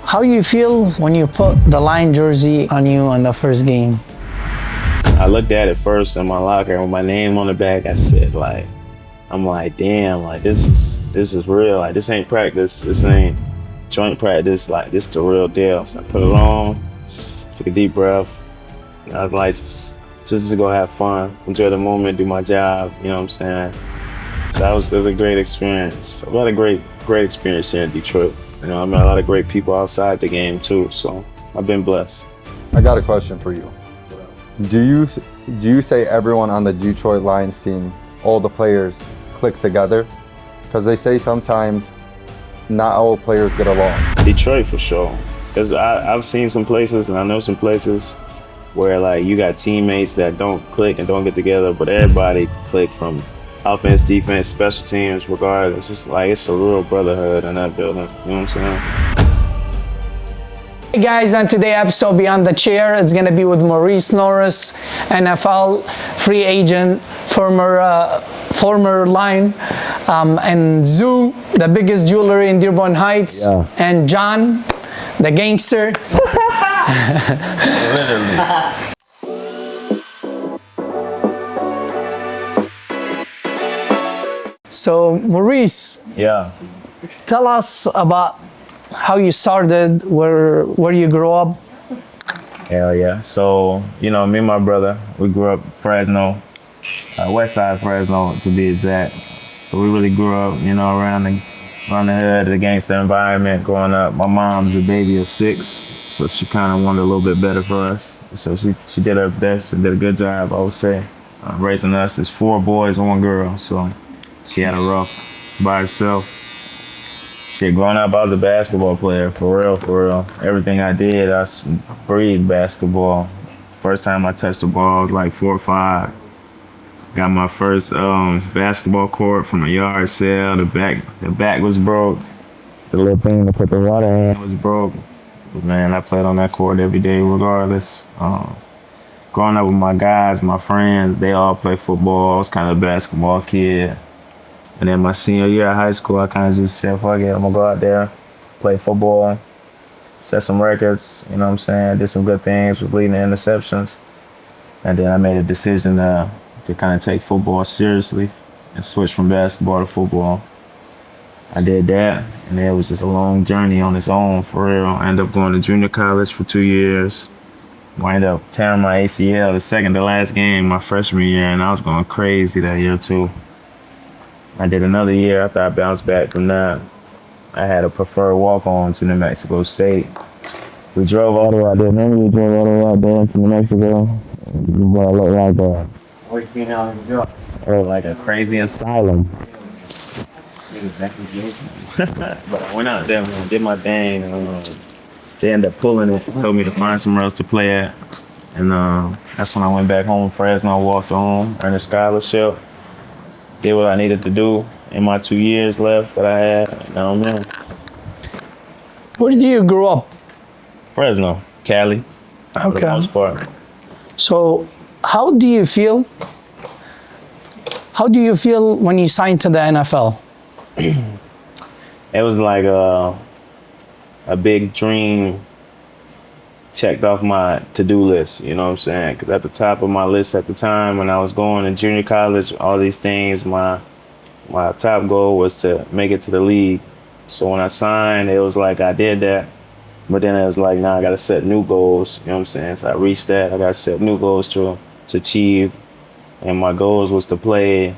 How you feel when you put the Lion jersey on you on the first game? I looked at it first in my locker with my name on the back. I said, like, I'm like, damn, like this is real. Like this ain't practice. This ain't joint practice. Like this the real deal. So I put it on, took a deep breath. And I was like, just to go have fun, enjoy the moment, do my job. You know what I'm saying? So it was a great experience. A lot of great experience here in Detroit. You know, I met a lot of great people outside the game too. So I've been blessed. I got a question for you. Do you say everyone on the Detroit Lions team, all the players, click together? Because they say sometimes not all players get along. Detroit for sure. Because I've seen some places and I know some places where like you got teammates that don't click and don't get together, but everybody click from offense, defense, special teams, regardless. It's like it's a real brotherhood in that building. You know what I'm saying? Hey guys, on today's episode Beyond the Chair, it's gonna be with Morice Norris, NFL free agent, former Lion, and Zoo, the biggest jewelry in Dearborn Heights, and John, the gangster. So Morice, tell us about how you started, where you grew up. Hell yeah. So, you know, me and my brother, we grew up Fresno, west side Fresno to be exact. So we really grew up, you know, around the hood, the gangster environment growing up. My mom's a baby of 6, so she kind of wanted a little bit better for us. So she did her best and did a good job, I would say, raising us as 4 boys and 1 girl. So she had a rough by herself. Shit, growing up, I was a basketball player, for real. Everything I did, I breathed basketball. First time I touched the ball, I was like 4 or 5. Got my first basketball court from a yard sale. The back was broke. The little thing to put the water in was broke. But man, I played on that court every day regardless. Growing up with my guys, my friends, they all play football. I was kind of a basketball kid. And then my senior year of high school, I kind of just said, fuck it, I'm gonna go out there, play football, set some records, you know what I'm saying? Did some good things, was leading the interceptions. And then I made a decision to kind of take football seriously and switch from basketball to football. I did that, and it was just a long journey on its own, for real. I ended up going to junior college for 2 years. Wind up tearing my ACL the second to last game my freshman year, and I was going crazy that year too. I did another year after I bounced back from that. I had a preferred walk-on to New Mexico State. We drove all the way out there. Remember we drove all the way out there to New Mexico? Boy, I looked like a crazy asylum. But I went out there and did my thing. They ended up pulling it, told me to find somewhere else to play at. And that's when I went back home to Fresno, walked home, earned a scholarship. Did what I needed to do in my 2 years left that I had. Now I'm in. Where did you grow up? Fresno, Cali, for the most part. So how do you feel when you signed to the NFL? It was like a big dream checked off my to-do list, you know what I'm saying? Because at the top of my list at the time when I was going to junior college, all these things, my top goal was to make it to the league. So when I signed, it was like I did that. But then it was like, now I got to set new goals, you know what I'm saying? So I reached that. I got to set new goals to achieve. And my goals was to play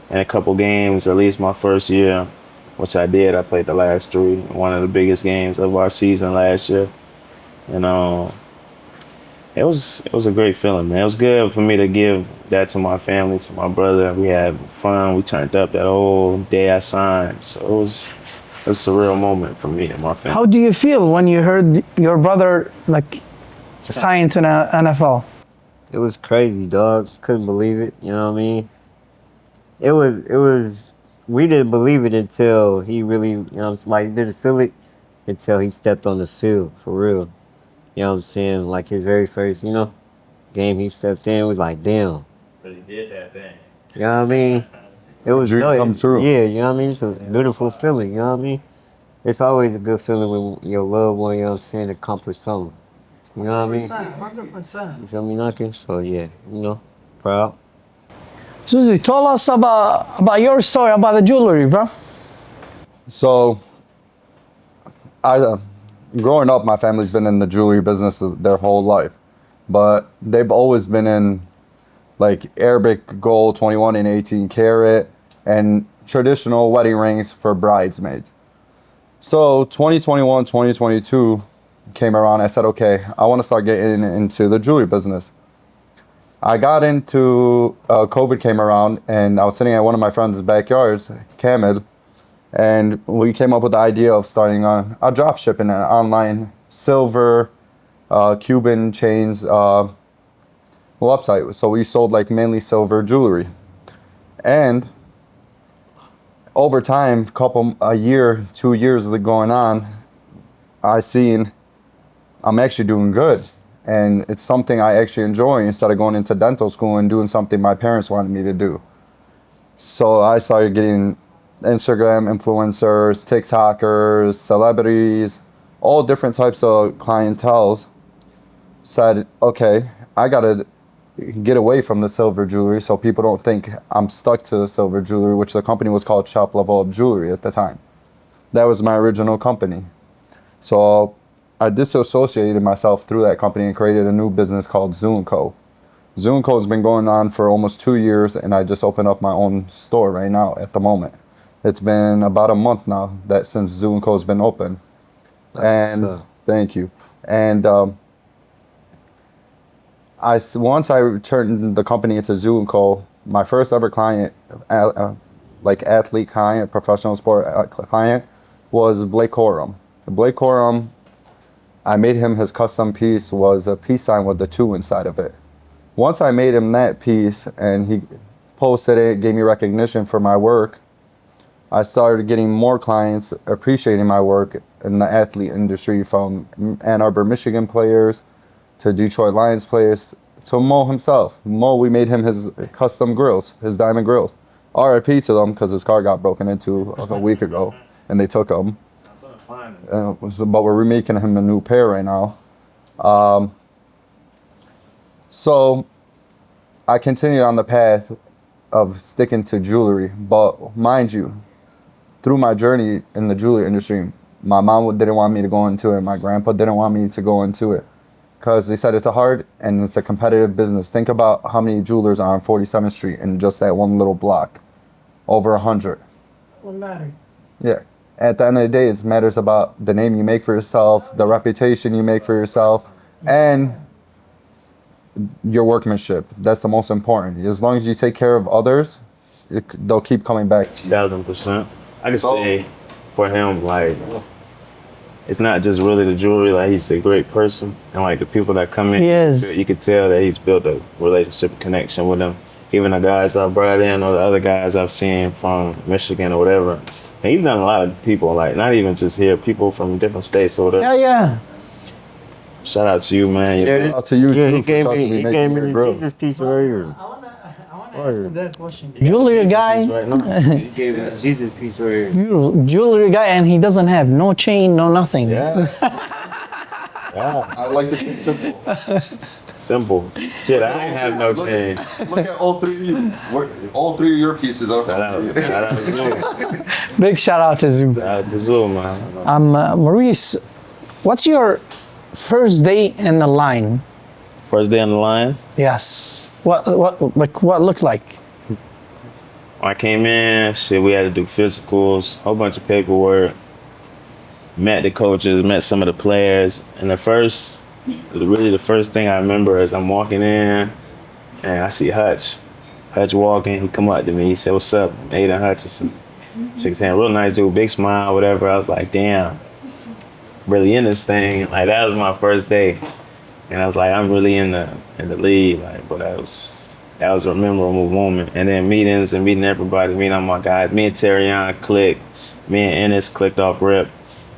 in a couple games, at least my first year, which I did. I played the last 3, one of the biggest games of our season last year. And it was a great feeling, man. It was good for me to give that to my family, to my brother. We had fun. We turned up that whole day I signed. So it was a surreal moment for me and my family. How do you feel when you heard your brother sign to the NFL? It was crazy, dog. Couldn't believe it. You know what I mean? It was. We didn't believe it until he really, you know, like didn't feel it until he stepped on the field for real. You know what I'm saying? Like his very first, game he stepped in was like, damn. But he did that thing. You know what I mean? It was Dream dope. come true. Yeah, you know what I mean? It's a beautiful feeling, you know what I mean? it's always a good feeling when your loved one, you know what I'm saying, accomplish something. You know what I mean? 100%. You feel me, Naki? So yeah, you know, proud. Suzy, tell us about your story about the jewelry, bro. So, growing up, my family's been in the jewelry business their whole life, but they've always been in like Arabic gold, 21 and 18 karat, and traditional wedding rings for bridesmaids. So 2021, 2022 came around. I said, okay, I want to start getting into the jewelry business. I got into, COVID came around, and I was sitting at one of my friends' backyards, Kamid, and we came up with the idea of starting a drop shipping, an online silver, Cuban chains website. So we sold like mainly silver jewelry. And over time, a year, 2 years going on, I seen I'm actually doing good. And it's something I actually enjoy instead of going into dental school and doing something my parents wanted me to do. So I started getting Instagram influencers, TikTokers, celebrities, all different types of clientels. Said, okay, I gotta get away from the silver jewelry so people don't think I'm stuck to the silver jewelry, which the company was called Shop Level Up Jewelry at the time. That was my original company. So I disassociated myself through that company and created a new business called Zoom Co. Zoom Co has been going on for almost 2 years, and I just opened up my own store right now at the moment. It's been about a month now that since Zoom Co has been open. And thank you. And once I turned the company into Zoom Co, my first ever client, like athlete client, professional sport client, was Blake Corum. Blake Corum, I made him his custom piece was a peace sign with the 2 inside of it. Once I made him that piece and he posted it, gave me recognition for my work, I started getting more clients appreciating my work in the athlete industry, from Ann Arbor, Michigan players to Detroit Lions players to Mo himself. Mo, we made him his custom grills, his diamond grills. RIP to them because his car got broken into a week ago and they took him. But we're remaking him a new pair right now. So I continued on the path of sticking to jewelry. But mind you, through my journey in the jewelry industry, my mom didn't want me to go into it. My grandpa didn't want me to go into it because they said it's a hard and it's a competitive business. Think about how many jewelers are on 47th Street in just that one little block. Over 100. What matter? Yeah. At the end of the day, it matters about the name you make for yourself, the reputation you make for yourself, and your workmanship. That's the most important. As long as you take care of others, they'll keep coming back to you. 1000%. I can say for him, like, it's not just really the jewelry. Like, he's a great person, and like the people that come in, He is. you could tell that he's built a relationship connection with them. Even the guys I've brought in or the other guys I've seen from Michigan or whatever. And he's done a lot of people, like not even just here, people from different states or whatever. Yeah. Shout out to you, man. Shout out to you, Yeah, too, he for gave trusting me, he making gave me your the grill. Jesus piece right here. I want to ask him that question. Jewelry Right guy, now. He gave me the Jesus piece right here. jewelry guy, and he doesn't have no chain, no nothing. Yeah. I like to keep simple. Simple. Shit, I ain't have no change. Look at all three of you. All three of your pieces are. Shout out to Zoom. Big shout out to Zoom. Shout out to Zoom, man. Maurice, what's your first day in the line? First day on the Lions. Yes. What looked like? When I came in, shit, we had to do physicals, whole bunch of paperwork. Met the coaches, met some of the players, and the first thing I remember is I'm walking in, and I see Hutch walking. He come up to me. He said, "What's up, Aiden Hutchinson?" Shook his hand, real nice dude, big smile, whatever. I was like, "Damn, really in this thing." Like that was my first day, and I was like, "I'm really in the league." Like, but that was a memorable moment. And then meetings and meeting everybody, meeting all my guys. Me and Terrion clicked. Me and Ennis clicked off rip.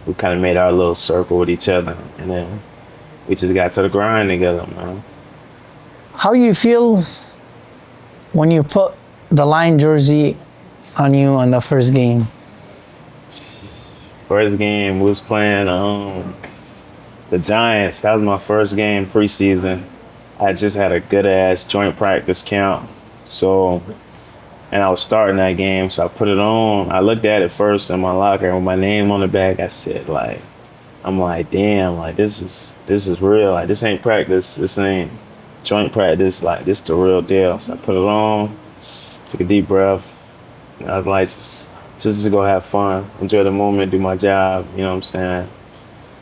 We kind of made our little circle with each other, and then we just got to the grind together, man. How you feel when you put the line jersey on you on the first game? First game was playing the Giants. That was my first game preseason. I just had a good ass joint practice camp. So, and I was starting that game, so I put it on. I looked at it first in my locker with my name on the back. I said, like, I'm like, damn, like this is real. Like this ain't practice. This ain't joint practice. Like this the real deal. So I put it on, took a deep breath. And I was like, just to go have fun, enjoy the moment, do my job. You know what I'm saying?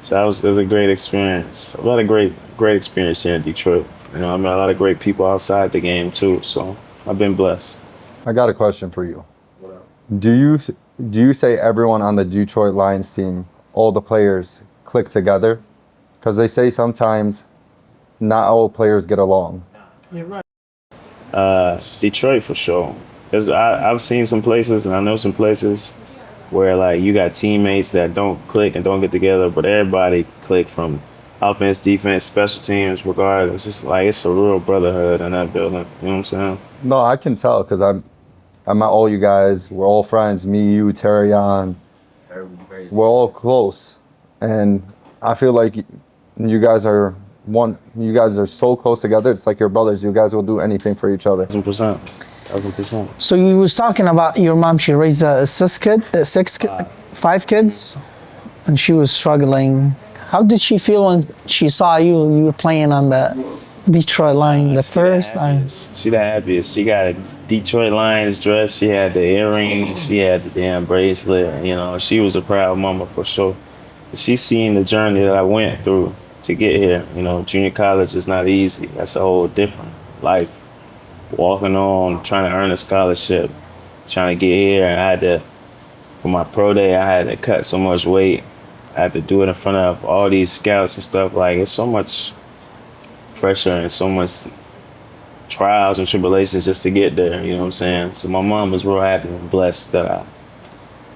So it was a great experience. A lot of great experience here in Detroit. You know, I met a lot of great people outside the game too. So I've been blessed. I got a question for you. Do you say everyone on the Detroit Lions team, all the players, click together? Because they say sometimes not all players get along. You're right. Detroit for sure. I've seen some places and I know some places where like you got teammates that don't click and don't get together, but everybody click from offense, defense, special teams, regardless. It's like it's a real brotherhood in that building. You know what I'm saying? No, I can tell because I met all you guys. We're all friends. Me, you, Terrion. We're all close, and I feel like you guys are one. You guys are so close together. It's like your brothers. You guys will do anything for each other. 100%. 100%. So you was talking about your mom. She raised five kids, and she was struggling. How did she feel when she saw you were playing on the Detroit Lions, the first Lions? She the happiest. She got a Detroit Lions dress. She had the earrings. She had the damn bracelet. You know, she was a proud mama for sure. She seen the journey that I went through to get here. You know, junior college is not easy. That's a whole different life. Walking on, trying to earn a scholarship, trying to get here. And I had to, for my pro day, I had to cut so much weight. I had to do it in front of all these scouts and stuff. Like, it's so much pressure and so much trials and tribulations just to get there, you know what I'm saying? So my mom was real happy and blessed that I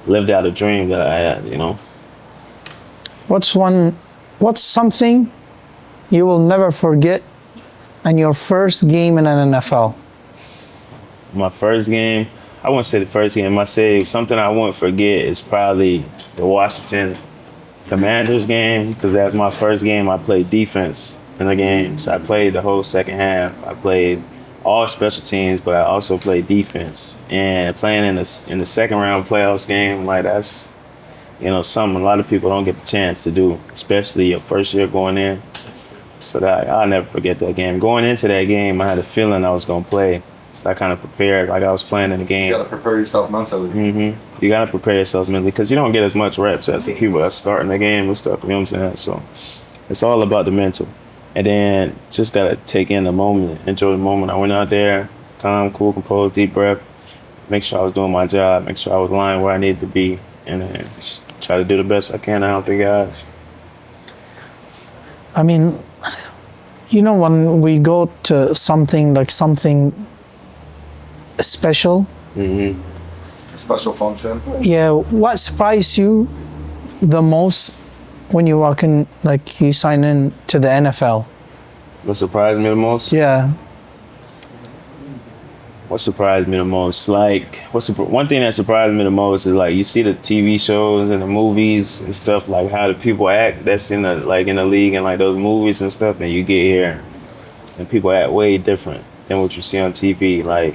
lived out a dream that I had, you know? What's something you will never forget in your first game in an NFL? My first game, I wouldn't say the first game. I say something I won't forget is probably the Washington Commanders game, because that's my first game. I played defense in the game. So I played the whole second half. I played all special teams, but I also played defense. And playing in the second round playoffs game, like that's, you know, something a lot of people don't get the chance to do, especially your first year going in. So that I'll never forget that game. Going into that game, I had a feeling I was gonna play. So I kind of prepared like I was playing in the game. You gotta prepare yourself mentally. Mm-hmm. You gotta prepare yourself mentally because you don't get as much reps as the people that start in the game and stuff. You know what I'm saying? So it's all about the mental. And then just gotta take in the moment, enjoy the moment. I went out there, calm, cool, composed, deep breath, make sure I was doing my job, make sure I was lying where I needed to be, and then just try to do the best I can to help the guys. I mean, you know, when we go to something special, Mm-hmm. Special function. yeah, what surprised you the most when you walk in, like you sign in to the NFL? What surprised me the most? Yeah. What surprised me the most? Like, one thing that surprised me the most is like you see the TV shows and the movies and stuff, like how the people act that's in the league and like those movies and stuff, and you get here and people act way different than what you see on TV. Like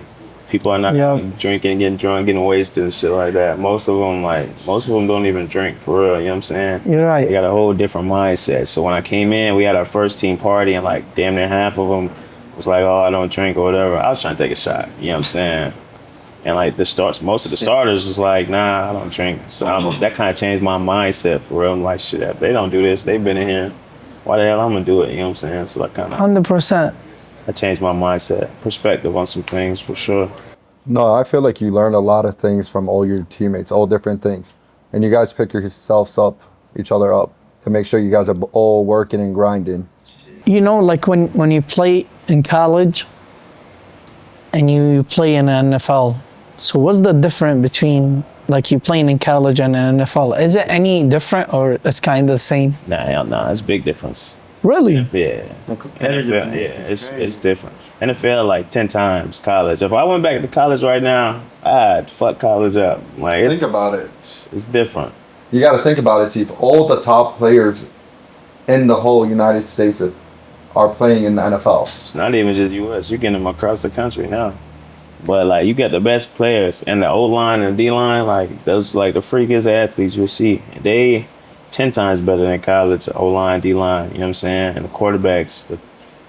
people are not drinking, getting drunk, getting wasted and shit like that. Most of them don't even drink for real, you know what I'm saying? You're right. They got a whole different mindset. So when I came in, we had our first team party and like damn near half of them was like, oh, I don't drink or whatever. I was trying to take a shot, you know what I'm saying? And like most of the starters was like, nah, I don't drink. So that kind of changed my mindset for real. I'm like, shit, if they don't do this, they've been in here. Why the hell I'm gonna do it, you know what I'm saying? So that kind of 100%. that changed my mindset, perspective on some things for sure. No, I feel like you learn a lot of things from all your teammates, all different things. And you guys pick yourselves up, each other up, to make sure you guys are all working and grinding. You know, like when you play in college and you play in the NFL, so what's the difference between like you playing in college and in NFL? Is it any different or it's kind of the same? Nah, it's a big difference. Really? Yeah. NFL, it's different. NFL like 10 times college. If I went back to college right now, I'd fuck college up. Like Think about it. It's different. You got to think about it, Steve. All the top players in the whole United States are playing in the NFL. It's not even just U.S. You're getting them across the country now. But like you got the best players and the O line and D line, like those like the freakiest athletes you'll see. They 10 times better than college O line, D line. You know what I'm saying? And the quarterbacks, the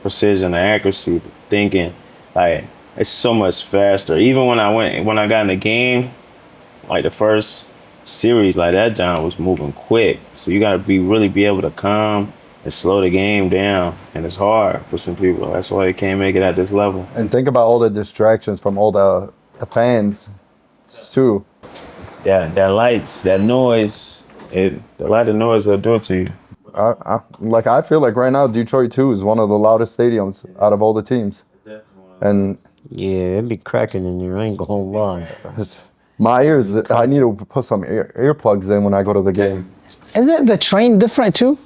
precision, the accuracy, the thinking, like it's so much faster. Even when I got in the game, like the first series, like that John was moving quick. So you gotta really be able to calm and slow the game down, and it's hard for some people. That's why they can't make it at this level. And think about all the distractions from all the fans, too. Yeah, that lights, that noise, the light and noise will do it to you. I feel like right now Detroit too is one of the loudest stadiums out of all the teams. And Yeah, it be cracking in there. I ain't gonna lie. my ears, I need to put some earplugs in when I go to the game. Is it the train different too?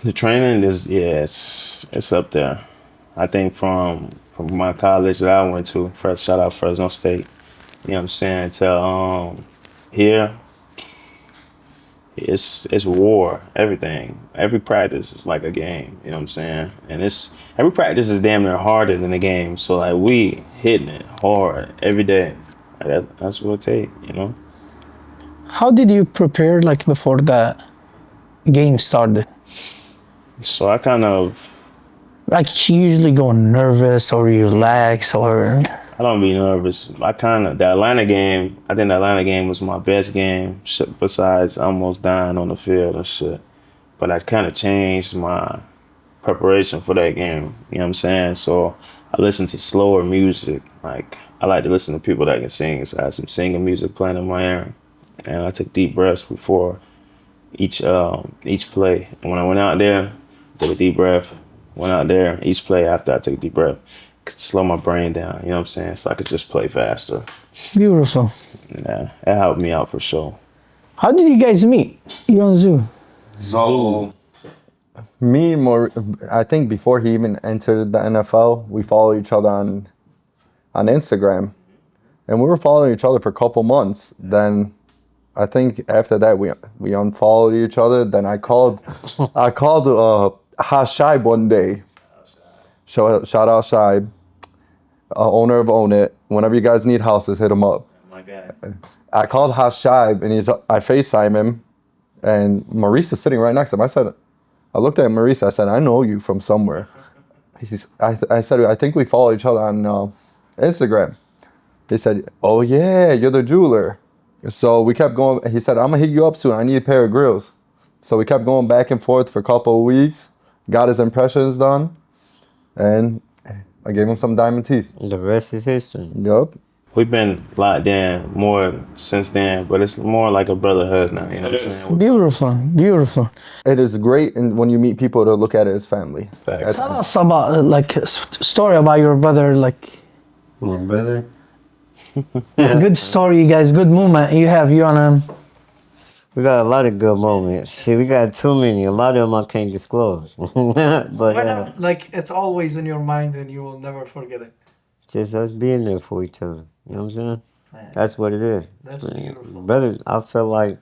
The training is, yeah, it's up there. I think from my college that I went to, first shout out Fresno State, you know what I'm saying, to here, it's war, everything. Every practice is like a game, you know what I'm saying? And every practice is damn near harder than the game. So like we hitting it hard every day. Like that's what it take, you know? How did you prepare like before the game started? So I kind of, Like you usually go nervous or you relax or I don't be nervous. The Atlanta game, I think the Atlanta game was my best game besides almost dying on the field and shit. But I kind of changed my preparation for that game, you know what I'm saying? So I listen to slower music. Like I like to listen to people that can sing. So I had some singing music playing in my ear. And I took deep breaths before each play. And when I went out there, I took a deep breath. Went out there, each play after I took a deep breath, could slow my brain down, you know what I'm saying? So I could just play faster. beautiful. Yeah, it helped me out for sure. How did you guys meet? You and Zoo? So, I think before he even entered the NFL, we follow each other on Instagram. And we were following each other for a couple months. Then I think after that we unfollowed each other. Then I called Hashaib one day. Shout out Shaib, owner of Own It. Whenever you guys need houses, hit him up. Oh my God. I called Hashaib and I FaceTime him, and Morice is sitting right next to him. I looked at Morice. I said, I know you from somewhere. I said, I think we follow each other on Instagram. He said, oh yeah, you're the jeweler. So we kept going. He said, I'm gonna hit you up soon. I need a pair of grills. So we kept going back and forth for a couple of weeks. Got his impressions done, and I gave him some diamond teeth. The rest is history. Yup. We've been locked in more since then, but it's more like a brotherhood now, you know what I'm saying? Beautiful, beautiful. It is great when you meet people to look at it as family. Facts. Tell us about like a story about your brother, like My brother. good story, you guys, good moment you have, you and him. We got a lot of good moments. See, we got too many. A lot of them I can't disclose. But Like it's always in your mind and you will never forget it. just us being there for each other. You know what I'm saying? That's what it is. That's beautiful. Brother, I feel like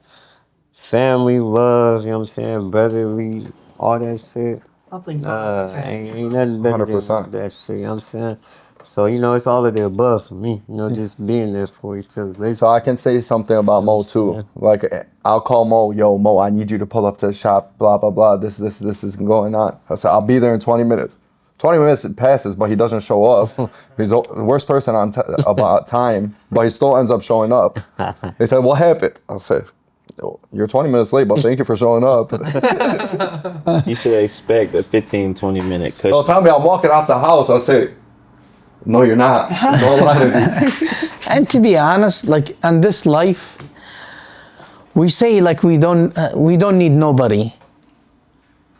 family, love, you know what I'm saying? Brotherly, all that shit. Nothing Ain't nothing better 100%. than that shit, you know what I'm saying? So, you know, it's all of the above for me. You know, just being there for each other. So I can say something about Mo too. Like I'll call Mo, yo Mo, I need you to pull up to the shop, blah blah blah. This is going on. I said I'll be there in 20 minutes. 20 minutes passes, but he doesn't show up. He's the worst person on about time, but he still ends up showing up. They said, what happened? I'll say, you're 20 minutes late, but thank you for showing up. You should expect a 15, 20-minute cushion. They'll tell me I'm walking out the house. I'll say, no, you're not. Don't lie to me. And to be honest, like in this life, we say like we don't need nobody,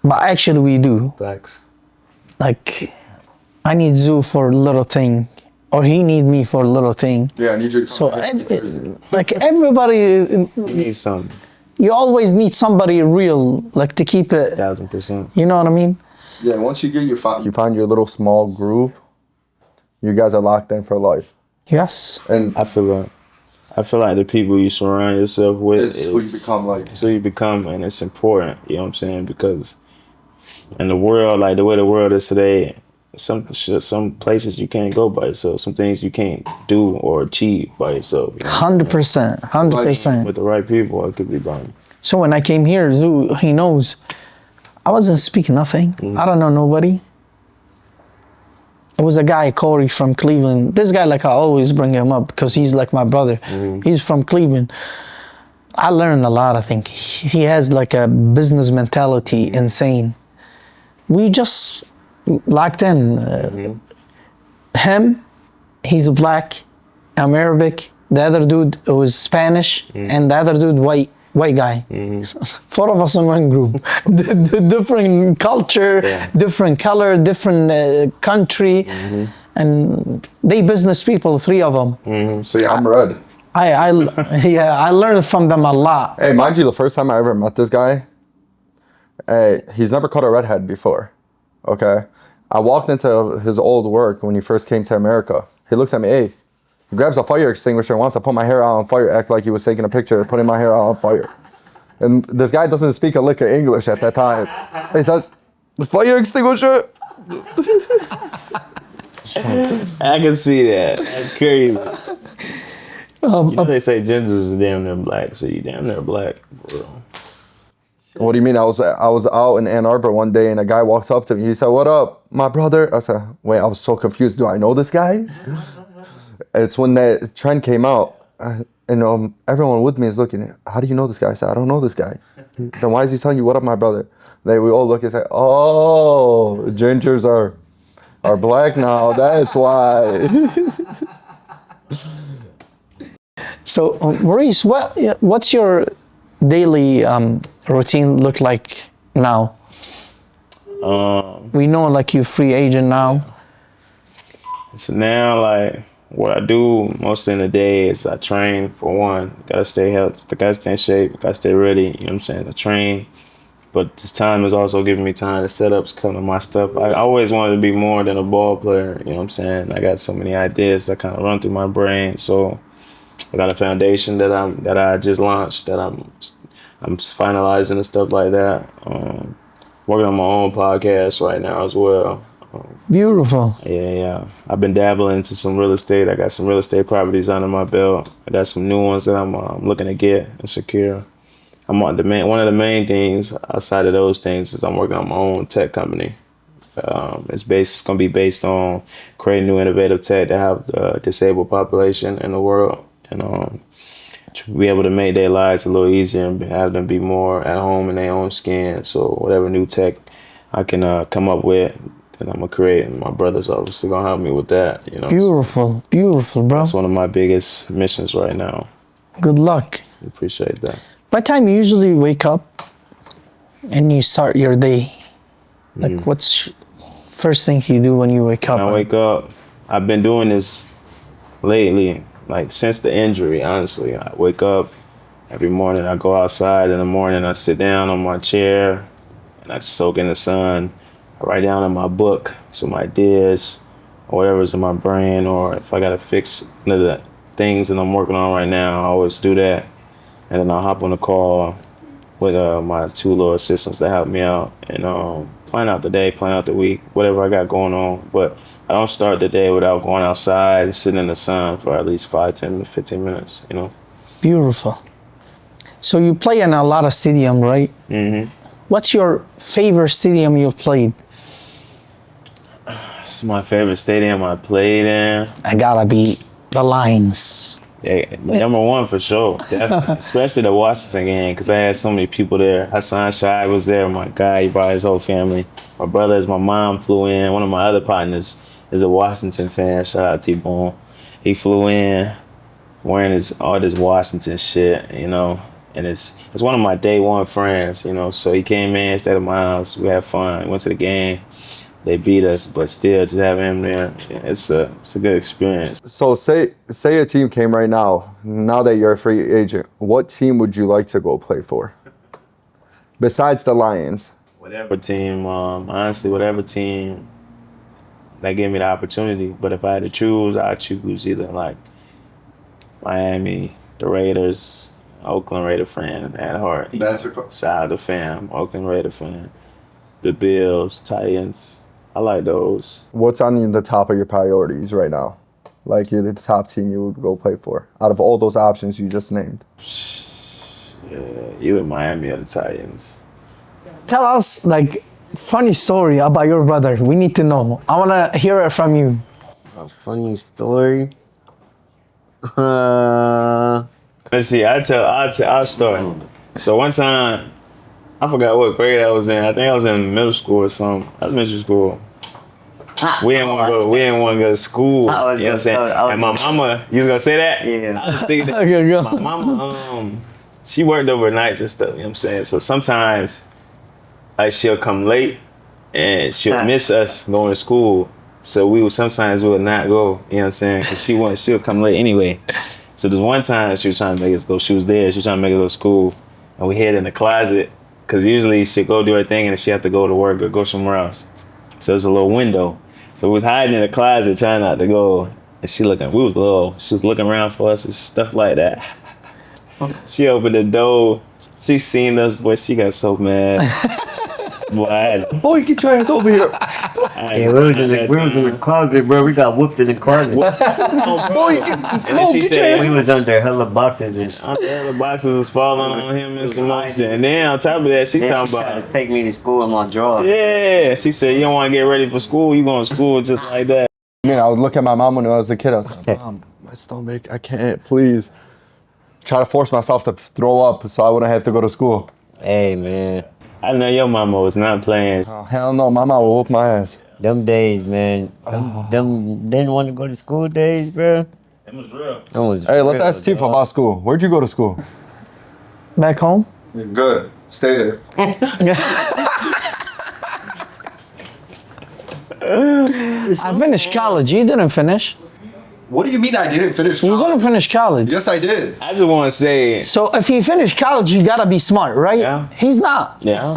but actually we do. Facts. Like I need Zoo for a little thing, or he need me for a little thing. Yeah, I need you to So like everybody, Need something. you always need somebody real, like to keep it. 1,000%. You know what I mean? Yeah, once you get you find your little small group, you guys are locked in for life. Yes. And I feel that. I feel like the people you surround yourself with It's who you become, like. it's who you become, and it's important. You know what I'm saying? Because in the world, like the way the world is today, some places you can't go by yourself. Some things you can't do or achieve by yourself. You know? 100%, 100%. With the right people, it could be done. So when I came here, Zoo, he knows, I wasn't speaking nothing. I don't know nobody. It was a guy, Corey from Cleveland. This guy, like I always bring him up because he's like my brother. He's from Cleveland. I learned a lot, I think. He has like a business mentality, insane. We just locked in. Him, he's black, I'm Arabic. The other dude was Spanish, and the other dude white guy. 4 of us in one group. Different culture, different color, different country, and they business people, 3 of them. See, I'm red. I learned from them a lot. Hey, mind you, the first time I ever met this guy, he's never caught a redhead before. Okay, I walked into his old work when he first came to America. He looks at me, hey, he grabs a fire extinguisher and wants to put my hair out on fire, act like he was taking a picture, putting my hair out on fire. And this guy doesn't speak a lick of English at that time. He says, the fire extinguisher. I can see that. That's crazy. You know they say gingers are damn near black, so you damn near black, bro. What do you mean? I was out in Ann Arbor one day and a guy walks up to me. He said, what up, my brother? I said, wait, I was so confused. Do I know this guy? It's when that trend came out, and everyone with me is looking, how do you know this guy? I said, I don't know this guy. Then why is he telling you, what up, my brother? We all look and say, oh, gingers are black now, that's why. So, Maurice, what's your daily routine look like now? We know like you free agent now. So now, like, what I do most in the day is I train for one. Gotta stay healthy, gotta stay in shape, gotta stay ready. You know what I'm saying? I train, but this time is also giving me time to set up kind of my stuff. I always wanted to be more than a ball player. You know what I'm saying? I got so many ideas that kind of run through my brain. So I got a foundation that I just launched that I'm finalizing and stuff like that. Working on my own podcast right now as well. Beautiful. Yeah. I've been dabbling into some real estate. I got some real estate properties under my belt. I got some new ones that I'm looking to get and secure. One of the main things outside of those things is I'm working on my own tech company. It's going to be based on creating new innovative tech to have the disabled population in the world and to be able to make their lives a little easier and have them be more at home in their own skin. So whatever new tech I can come up with, then I'm gonna create, and my brother's obviously gonna help me with that. You know, Beautiful, bro. That's one of my biggest missions right now. Good luck. Appreciate that. By the time you usually wake up and you start your day, like what's first thing you do when you wake up? When I wake up, I've been doing this lately, like since the injury, honestly. I wake up every morning, I go outside in the morning, I sit down on my chair and I just soak in the sun. I write down in my book some ideas or whatever's in my brain, or if I gotta fix one of the things that I'm working on right now, I always do that. And then I'll hop on a call with my 2 little assistants that help me out and plan out the day, plan out the week, whatever I got going on. But I don't start the day without going outside and sitting in the sun for at least 5, 10, 15 minutes, you know. Beautiful. So you play in a lot of stadium, right? What's your favorite stadium you've played? It's my favorite stadium I played in. I gotta be the Lions. Yeah, #1 for sure. Definitely. Especially the Washington game, because I had so many people there. Hassan Shai was there, my guy. He brought his whole family. My brothers, my mom flew in. One of my other partners is a Washington fan. Shout out T-Bone. He flew in wearing all this Washington shit, you know. And it's one of my day one friends, you know. So he came in, stayed at my house. We had fun. Went to the game. They beat us, but still, just having him there, it's a good experience. So say a team came right now that you're a free agent, what team would you like to go play for? Besides the Lions. Whatever team, honestly, whatever team that gave me the opportunity. But if I had to choose, I'd choose either like Miami, the Raiders, Oakland Raider fan at heart. That's Shout out to fam, Oakland Raider fan. The Bills, Titans. I like those. What's on the top of your priorities right now? Like you're the top team you would go play for out of all those options you just named. Yeah, either Miami or the Titans. Tell us like funny story about your brother. We need to know. I want to hear it from you. A funny story. Let's see. I'll start. So one time, I forgot what grade I was in. I think I was in middle school or something. Elementary school. We didn't want to go to school. You know what I'm saying? And my mama, you was gonna say that? Yeah. I was thinking that. Okay, go. My mama, she worked overnight and stuff. You know what I'm saying? So sometimes, like she'll come late, and she'll miss us going to school. So we would not go. You know what I'm saying? Cause she'll come late anyway. So there's one time she was trying to make us go. She was there. She was trying to make us go to school, and we hid in the closet. Cause usually she'd go do her thing, and then she had to go to work or go somewhere else. So there's a little window. So we was hiding in the closet trying not to go. And she was looking around for us and stuff like that. She opened the door. She seen us, boy, she got so mad. Boy, get your ass over here. Yeah, we was in the closet, bro. We got whooped in the closet. Boy, get your ass. We was under hella boxes and shit. The boxes was falling on him and some more shit. And then on top of that, she talking about, take me to school in my drawer. yeah, she said, you don't want to get ready for school, you going to school just like that. I mean, I would look at my mom when I was a kid. I was like, Mom, my stomach, I can't, please. Try to force myself to throw up so I wouldn't have to go to school. Hey, man. I know your mama was not playing. Oh, hell no, my mom will whoop my ass. Them days, man. Them didn't want to go to school days, bro. It was real. Hey, let's ask Tifa about school. Where'd you go to school? Back home? Good. Stay there. I finished college. You didn't finish. What do you mean I didn't finish You didn't finish college. Yes, I did. I just want to say, So if you finish college, you gotta be smart, right? Yeah. He's not. yeah.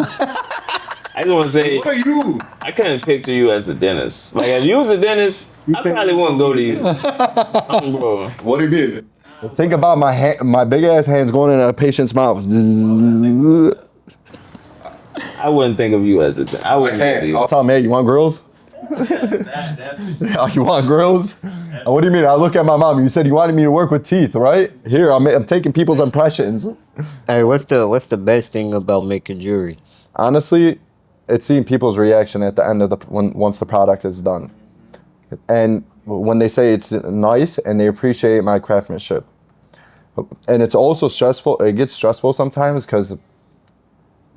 I just want to say, What are you? I couldn't picture you as a dentist. Like, if you was a dentist, I probably wouldn't go to you. Bro. What do you mean? Think about my big ass hands going in a patient's mouth. I wouldn't think of you as a dentist. I wouldn't think of you. I'll tell him, hey, you want grills? You want grills? What do you mean? I look at my mom. You said you wanted me to work with teeth, right? Here, I'm taking people's impressions. Hey, what's the best thing about making jewelry? Honestly, it's seeing people's reaction at the end of once the product is done, and when they say it's nice and they appreciate my craftsmanship. And it's also stressful. It gets stressful sometimes because,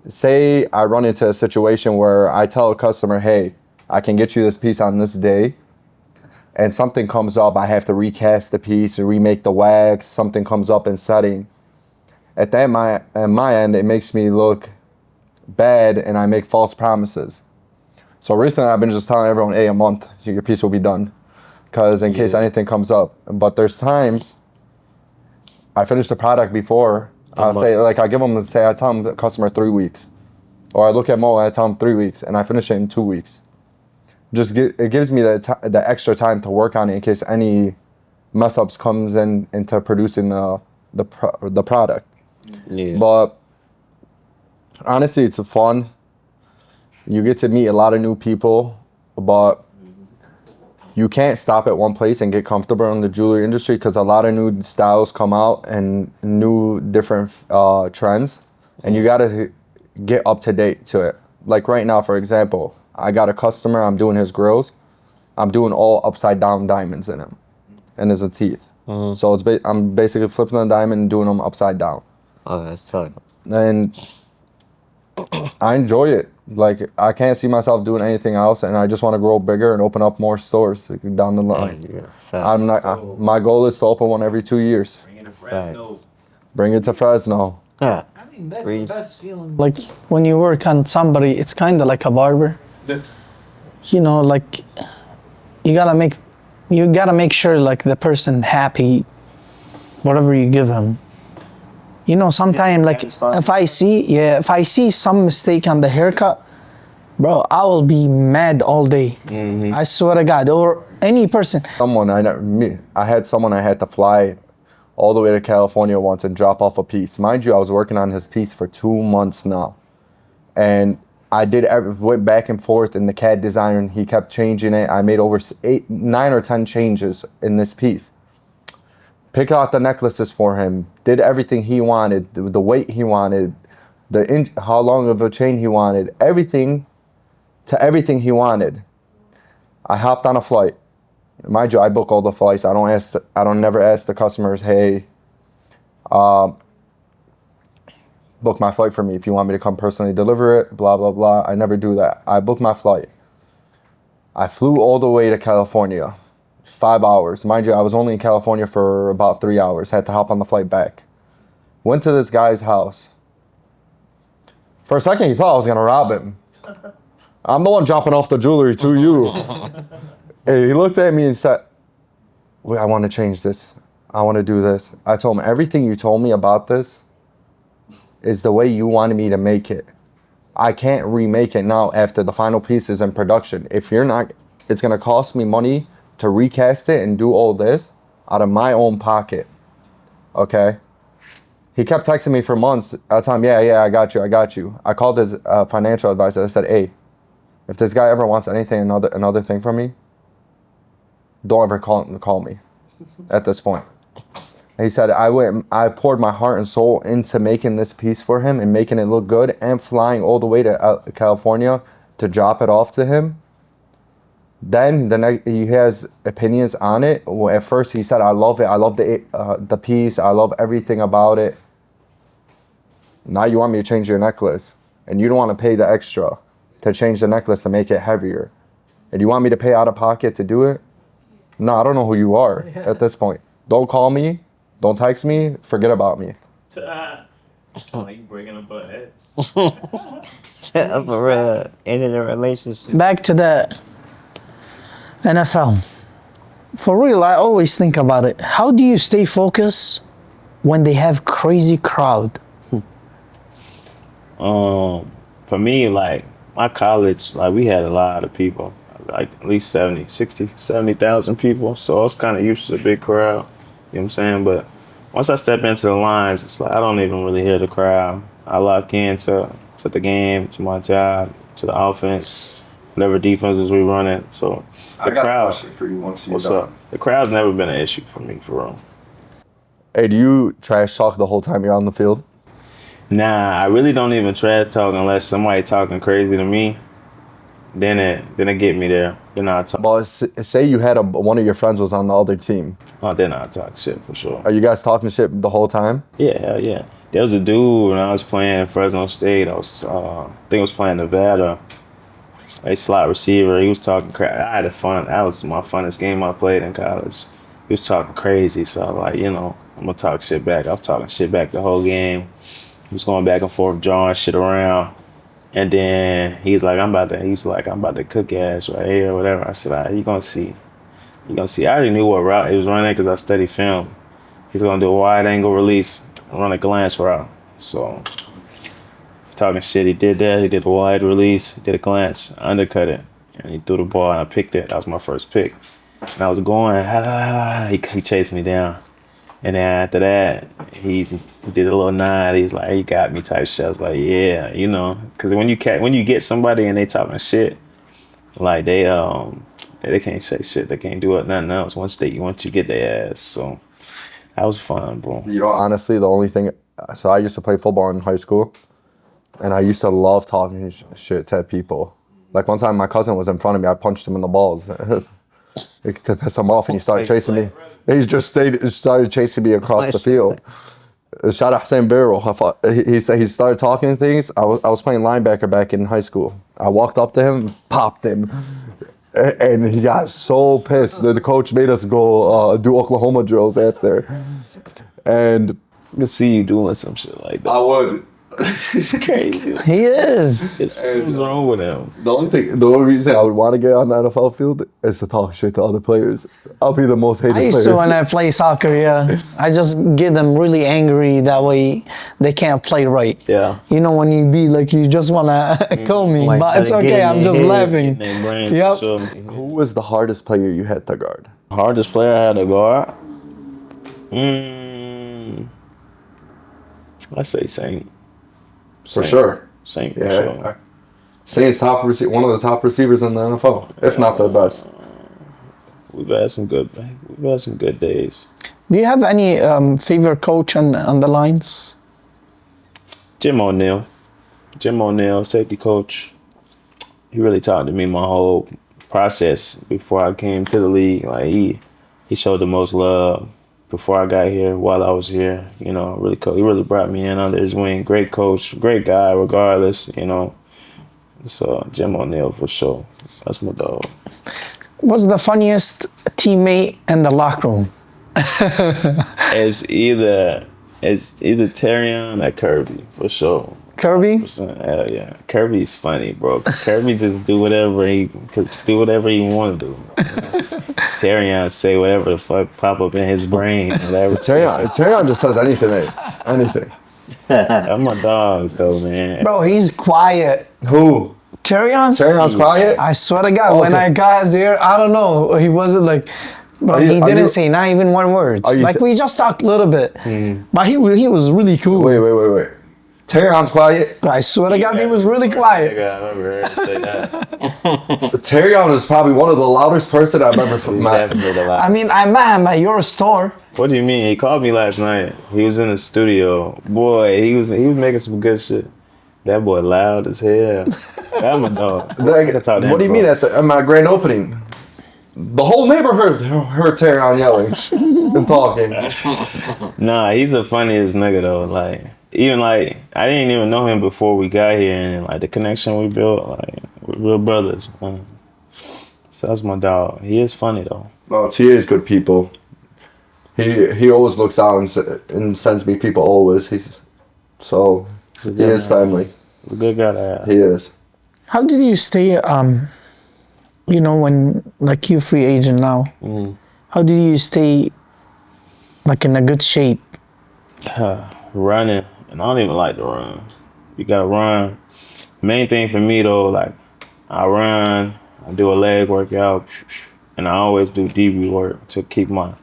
say, I run into a situation where I tell a customer, "Hey, I can get you this piece on this day," and something comes up, I have to recast the piece and remake the wax. Something comes up in setting. At my end, it makes me look bad, and I make false promises. So recently, I've been just telling everyone, "Hey, a month, your piece will be done," because in case anything comes up. But there's times I finish the product before. I tell them the customer 3 weeks, or I look at Mo and I tell him 3 weeks, and I finish it in 2 weeks. It gives me the extra time to work on it in case any mess ups comes into producing the product. Yeah. But honestly, it's fun. You get to meet a lot of new people, but you can't stop at one place and get comfortable in the jewelry industry because a lot of new styles come out and new different trends, and you gotta get up to date to it. Like right now, for example, I got a customer, I'm doing his grills. I'm doing all upside down diamonds in him and his teeth. So I'm basically flipping the diamond and doing them upside down. Oh, that's tough. And I enjoy it. Like, I can't see myself doing anything else, and I just want to grow bigger and open up more stores down the line. My goal is to open one every 2 years. Bring it to Fresno. Yeah. I mean, that's the best feeling. Like when you work on somebody, it's kind of like a barber. You know, like you gotta make sure like the person happy, whatever you give him. You know, sometimes like if I see some mistake on the haircut, bro, I will be mad all day. Mm-hmm. I swear to God, or any person. I had someone I had to fly all the way to California once and drop off a piece. Mind you, I was working on his piece for 2 months now. And I went back and forth in the CAD design, and he kept changing it. I made over 9 or 10 changes in this piece. Picked out the necklaces for him, did everything he wanted, the weight he wanted, how long of a chain he wanted, everything he wanted. I hopped on a flight. Mind you, I book all the flights. I don't never ask the customers, hey, book my flight for me if you want me to come personally deliver it, blah, blah, blah. I never do that. I booked my flight. I flew all the way to California, 5 hours. Mind you, I was only in California for about 3 hours. Had to hop on the flight back. Went to this guy's house. For a second, he thought I was going to rob him. I'm the one dropping off the jewelry to you. And he looked at me and said, I want to change this. I want to do this. I told him, everything you told me about this is the way you wanted me to make it. I can't remake it now after the final piece is in production. If you're not, it's going to cost me money to recast it and do all this out of my own pocket. Okay? He kept texting me for months at a time, yeah, I got you. I called his financial advisor. I said, hey, if this guy ever wants anything, another thing from me, don't ever call me at this point. And he said, I poured my heart and soul into making this piece for him and making it look good and flying all the way to California to drop it off to him. Then he has opinions on it. Well, at first he said, I love it. I love the piece. I love everything about it. Now you want me to change your necklace and you don't want to pay the extra to change the necklace to make it heavier. And you want me to pay out of pocket to do it? No, I don't know who you are at this point. Don't call me. Don't text me. Forget about me. It's like breaking up our heads. Set up ending a relationship. Back to the NFL. For real, I always think about it. How do you stay focused when they have crazy crowd? For me, like my college, like we had a lot of people, like at least 70,000 people. So I was kind of used to the big crowd. You know what I'm saying? But once I step into the lines, it's like I don't even really hear the crowd. I lock into the game, to my job, to the offense, whatever defenses we running. So the crowd. A question for you once you're What's done. up? The crowd's never been an issue for me, for real. Hey, do you trash talk the whole time you're on the field? Nah, I really don't even trash talk unless somebody talking crazy to me. Then it get me there. Then I talk. Well, say you had one of your friends was on the other team. Oh, then I talk shit for sure. Are you guys talking shit the whole time? Yeah, hell yeah. There was a dude when I was playing Fresno State. I think I was playing Nevada. A slot receiver. He was talking crap. I had fun. That was my funnest game I played in college. He was talking crazy, so I was like, I'm gonna talk shit back. I was talking shit back the whole game. He was going back and forth, drawing shit around. And then he's like, I'm about to cook ass right here or whatever. I said, all right, you gonna see. I already knew what route he was running because I studied film. He's gonna do a wide angle release, run a glance route. So talking shit, he did that. He did a wide release, he did a glance, undercut it, and he threw the ball and I picked it. That was my first pick. And I was going, he chased me down. And then after that, he did a little nod. He's like, "You got me," type shit. I was like, "Yeah, because when you get somebody and they talking shit, like they can't say shit. They can't do it nothing else once you get their ass." So that was fun, bro. Honestly, the only thing. So I used to play football in high school, and I used to love talking shit to people. Like one time, my cousin was in front of me. I punched him in the balls. To piss him off, and he started chasing me. He just started chasing me across the field. Shout out Hussein Barrow. He started talking things. I was playing linebacker back in high school. I walked up to him, popped him, and he got so pissed that the coach made us go do Oklahoma drills after. And I can see you doing some shit like that. I would. It's crazy. He is. What's wrong with him? The only reason I would want to get on the NFL field is to talk shit to other players. I'll be the most hated player. I used to when I play soccer, yeah. I just get them really angry. That way they can't play right. Yeah. When you be like, you just want to kill me. Like But it's okay. I'm just laughing. Yep. Who was the hardest player you had to guard? Hardest player I had to guard? I say Saint. For sure. Saint for Yeah. sure. Saint's one of the top receivers in the NFL, if not the best. We've had some good days. Do you have any favorite coach on the lines? Jim O'Neil, safety coach. He really taught to me my whole process before I came to the league. Like he showed the most love before I got here, while I was here. You know, he really brought me in under his wing. Great coach, great guy, regardless. You know, so Jim O'Neil for sure. That's my dog. What's the funniest teammate in the locker room? It's either Terrion or Kirby for sure. Kirby? Hell yeah, Kirby's funny, bro. Kirby just do whatever he want to do. Terrion say whatever the fuck pop up in his brain. Whatever. Terrion just says anything. Anything. That's my dogs though, man. Bro, he's quiet. Who? Terrion's quiet? I swear to God, when Okay. I got his ear, I don't know. He wasn't like, bro, he didn't say not even one word. Like we just talked a little bit. But he was really cool. Wait. Terrion's quiet? I swear to God, he was really quiet. I remember hearing him say that. Terrion is probably one of the loudest person I've ever met. I mean, I met him at your store. What do you mean? He called me last night. He was in the studio. Boy, he was making some good shit. That boy loud as hell. I'm a dog. What do you mean at my grand opening? The whole neighborhood heard Terrion yelling and talking. Nah, he's the funniest nigga though. Like, even like, I didn't even know him before we got here, and like the connection we built, like we're real brothers, man. So that's my dog. He is funny though. Oh, T is good people. He always looks out and sends me people always. He is family. He's a good guy to have. He is. How did you stay, when, like, you're free agent now, how did you stay, like, in a good shape? Running, and I don't even like to run. You gotta run. Main thing for me though, like, I run, I do a leg workout, and I always do DB work to keep my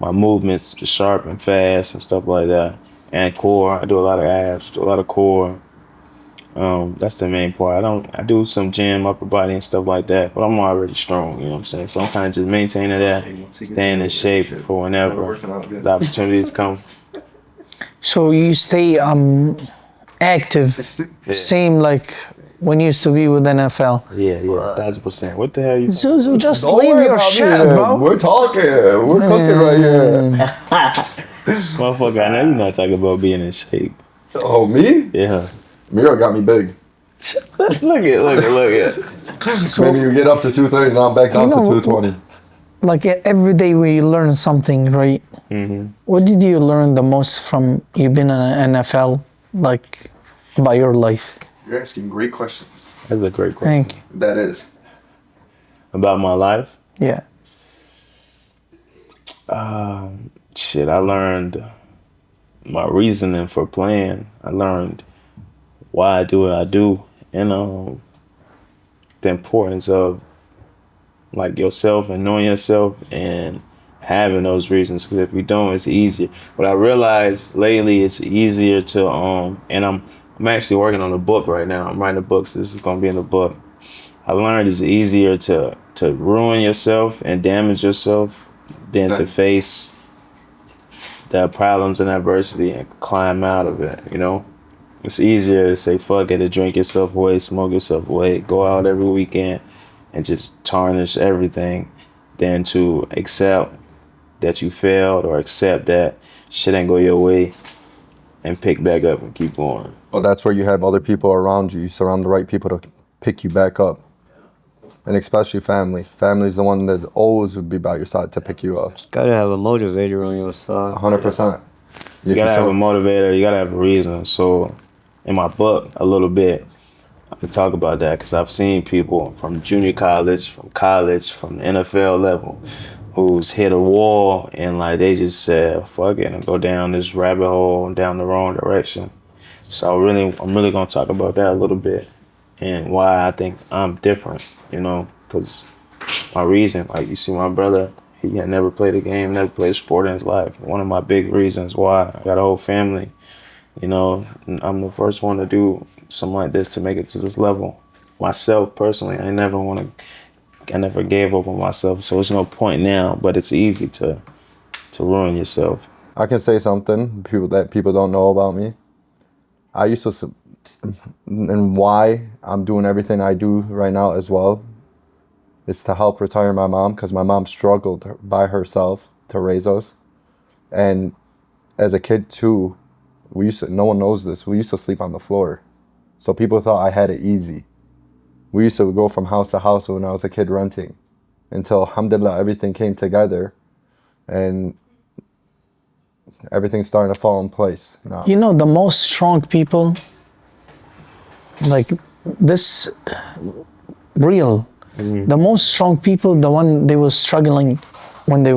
movements sharp and fast and stuff like that. And core, I do a lot of abs, do a lot of core. That's the main part. I do some gym, upper body and stuff like that, but I'm already strong, you know what I'm saying? So I'm kind of just maintaining that, staying in shape for whenever the opportunities come. So you stay active, same like when you used to be with NFL. Yeah, 1,000%. What the hell you Zuzu, just Don't leave worry your about shit, me. bro. We're talking. We're cooking right here. Motherfucker, I know you're not talking about being in shape. Oh, me? Yeah. Miro got me big. Look at. So, Maybe you get up to 230 and I'm back down to 220. like every day we learn something, right? What did you learn the most from you been in the NFL, like, about your life? You're asking great questions. That's a great question. Thank you. That is. About my life? Yeah. I learned my reasoning for playing. I learned why I do what I do, and the importance of like yourself and knowing yourself and having those reasons. Because if you don't, it's easier. What I realized lately, it's easier to and I'm actually working on a book right now. I'm writing a book, so this is gonna be in the book. I learned it's easier to ruin yourself and damage yourself than to face the problems and adversity and climb out of it, you know? It's easier to say fuck it, to drink yourself away, smoke yourself away, go out every weekend and just tarnish everything than to accept that you failed or accept that shit ain't go your way and pick back up and keep going. Well, that's where you have other people around you. You surround the right people to pick you back up. And especially family. Family's the one that always would be by your side to pick you up. Gotta have a motivator on your side. 100%. You gotta have a motivator, you gotta have a reason. So in my book, a little bit, I can talk about that because I've seen people from junior college, from the NFL level, who's hit a wall and like they just said, fuck it, and go down this rabbit hole, down the wrong direction. So I'm really gonna talk about that a little bit and why I think I'm different, you know, because my reason, like you see my brother, he had never played a game, never played a sport in his life. One of my big reasons why. I got a whole family. You know, I'm the first one to do something like this to make it to this level. Myself personally, I never gave up on myself, so there's no point now. But it's easy to ruin yourself. I can say something people don't know about me. I used to, and why I'm doing everything I do right now as well, is to help retire my mom, because my mom struggled by herself to raise us. And as a kid too, no one knows this, we used to sleep on the floor. So people thought I had it easy. We used to go from house to house when I was a kid renting, until alhamdulillah everything came together and everything's starting to fall in place now. You know, the most strong people, like this, real, the most strong people, the one they was struggling when they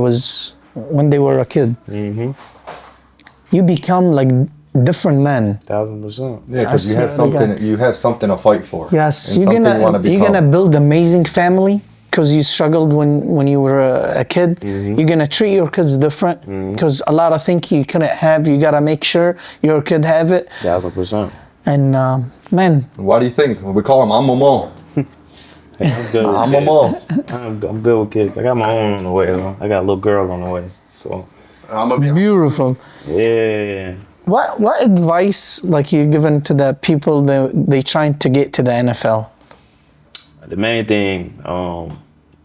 were a kid. You become like different man. 1000%. Yeah, because you have something to fight for. Yes, and you're gonna build amazing family because you struggled when you were a kid. You're gonna treat your kids different because a lot of things you couldn't have. You gotta make sure your kid have it. 1000%. And man, Why do you think we call him Amamo? I'm good with Amamo. kids. I'm good with kids. I got my own on the way, though. I got a little girl on the way. So beautiful. yeah. What advice like you given to the people that they trying to get to the NFL? The main thing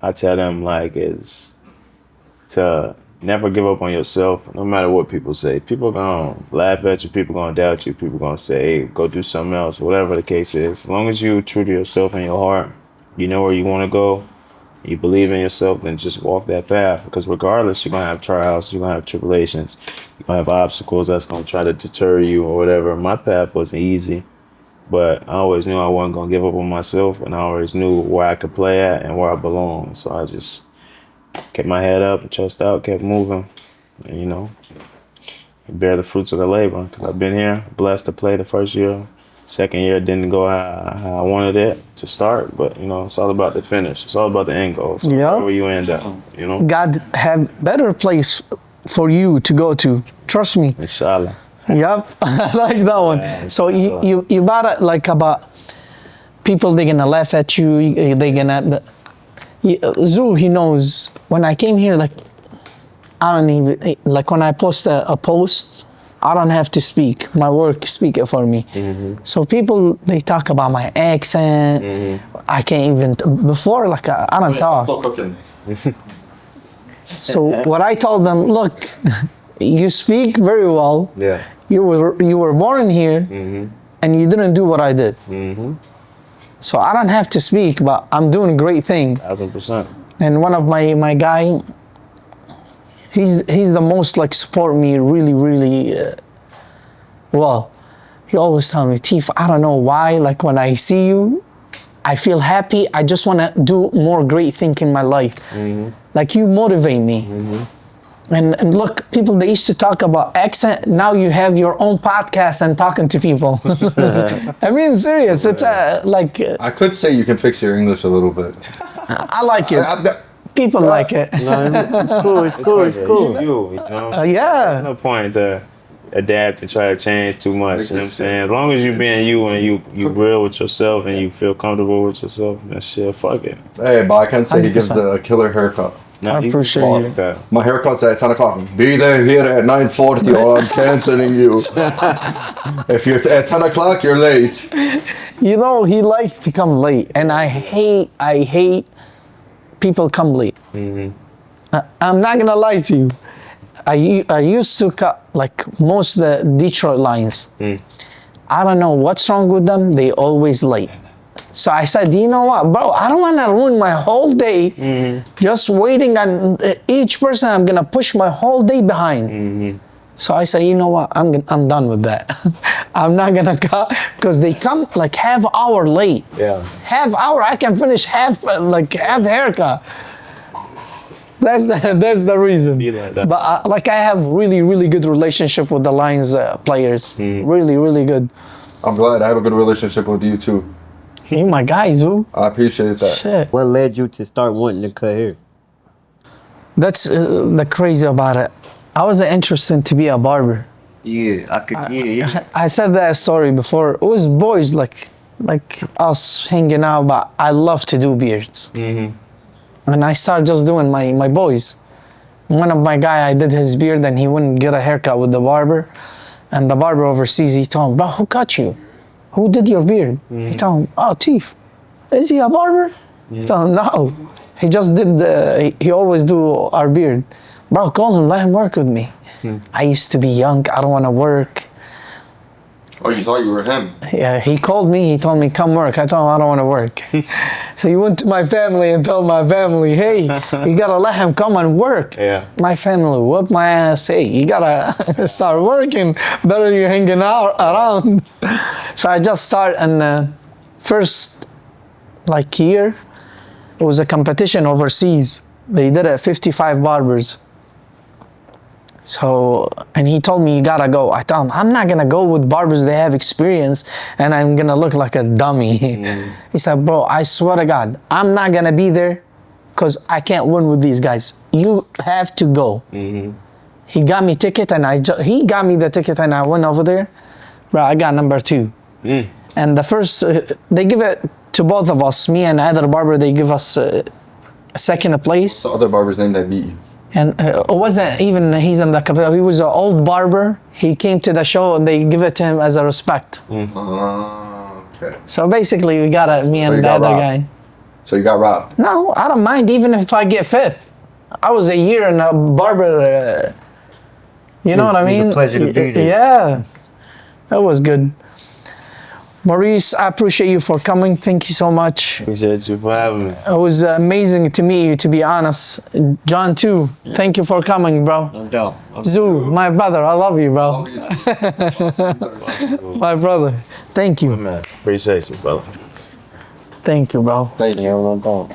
I tell them like is to never give up on yourself, no matter what people say. People gonna laugh at you, people gonna doubt you, people gonna say, hey, go do something else, whatever the case is. As long as you're true to yourself and your heart, you know where you want to go, you believe in yourself, then just walk that path. Because regardless, you're gonna have trials, you're gonna have tribulations, you're gonna have obstacles that's gonna try to deter you or whatever. My path wasn't easy, but I always knew I wasn't gonna give up on myself, and I always knew where I could play at and where I belong. So I just kept my head up, chest out, kept moving, and you know, bear the fruits of the labor. Because I've been here, blessed to play the first year. Second year didn't go how I wanted it to start, but you know, it's all about the finish. It's all about the end goal. So wherever you end up, you know. God have better place for you to go to. Trust me. Inshallah. Yep, I like that one. Yeah, So you about it like about people, they're gonna laugh at you. They gonna Zoo. He knows when I came here, like I don't even like when I post a post. I don't have to speak. My work speak it for me. So people, they talk about my accent. I can't even, before like I don't talk. So what I told them, look, you speak very well. Yeah. You were born here and you didn't do what I did. So I don't have to speak, but I'm doing great thing. 1000%. And one of my guy, he's the most like support me really well. He always tell me, Tief, I don't know why, like when I see you, I feel happy. I just want to do more great thing in my life. Like you motivate me. And look, people, they used to talk about accent. Now you have your own podcast and talking to people. I mean, serious. It's like. I could say you can fix your English a little bit. I like it. People like it. No, it's cool. It's cool. It's cool. You know? Yeah. There's no point to adapt and try to change too much. You know what I'm saying? As long as you being you and you real with yourself and you feel comfortable with yourself, that shit, fuck it. Hey, but I can say he gives 100%. the killer haircut. Now, I appreciate you. that. My haircut's at 10 o'clock. Be there here at 9:40 or I'm canceling you. If you're at 10 o'clock, you're late. You know, he likes to come late, and I hate people come late. I'm not gonna lie to you. I used to cut like most of the Detroit lines. I don't know what's wrong with them. They always late. So I said, you know what, bro? I don't want to ruin my whole day just waiting on each person. I'm gonna push my whole day behind. So I said, you know what? I'm done with that. I'm not gonna cut because they come like half hour late. Yeah. Half hour, I can finish half haircut. That's the reason. Be like that. But like I have really good relationship with the Lions players. Really good. I'm glad I have a good relationship with you too. You my guy, Zoo. I appreciate that. Shit. What led you to start wanting to cut hair? That's the crazy about it. I wasn't interested to be a barber. Yeah, I could. Yeah. I said that story before. It was boys like us hanging out, but I love to do beards. And I started just doing my boys. One of my guy, I did his beard, and he wouldn't get a haircut with the barber. And the barber overseas, he told him, bro, who cut you? Who did your beard? He told him, oh, Chief. Is he a barber? He told him, no. He just did he always do our beard. Bro, call him, let him work with me. I used to be young, I don't want to work. Oh, you thought you were him? Yeah, he called me, he told me, come work. I told him, I don't want to work. So he went to my family and told my family, hey, you gotta let him come and work. Yeah. My family whooped my ass. Hey, you gotta start working. Better you hanging out around. So I just started, and first year, it was a competition overseas. They did it at 55 barbers. So, and he told me, you gotta go. I told him, I'm not gonna go with barbers that have experience and I'm gonna look like a dummy. He said, bro, I swear to God, I'm not gonna be there because I can't win with these guys. You have to go. He got me ticket, and he got me the ticket, and I went over there. Bro, I got number 2. And the first, they give it to both of us, me and the other barber, they give us second place. The other barber's name that beat you. And it wasn't even he's in the capital. He was an old barber. He came to the show and they give it to him as a respect. Okay. So basically, we got me and the other guy. So you got robbed? No, I don't mind even if I get 5th. I was a year in a barber. You know what I mean? It's a pleasure to be there. Yeah, that was good. Morice, I appreciate you for coming. Thank you so much. Appreciate you for having me. It was amazing to meet you, to be honest. John, too. Thank you for coming, bro. No doubt. Zoo, my brother, I love you, bro. My brother. Thank you. Man, appreciate you, brother. Thank you, bro. Thank you. No doubt.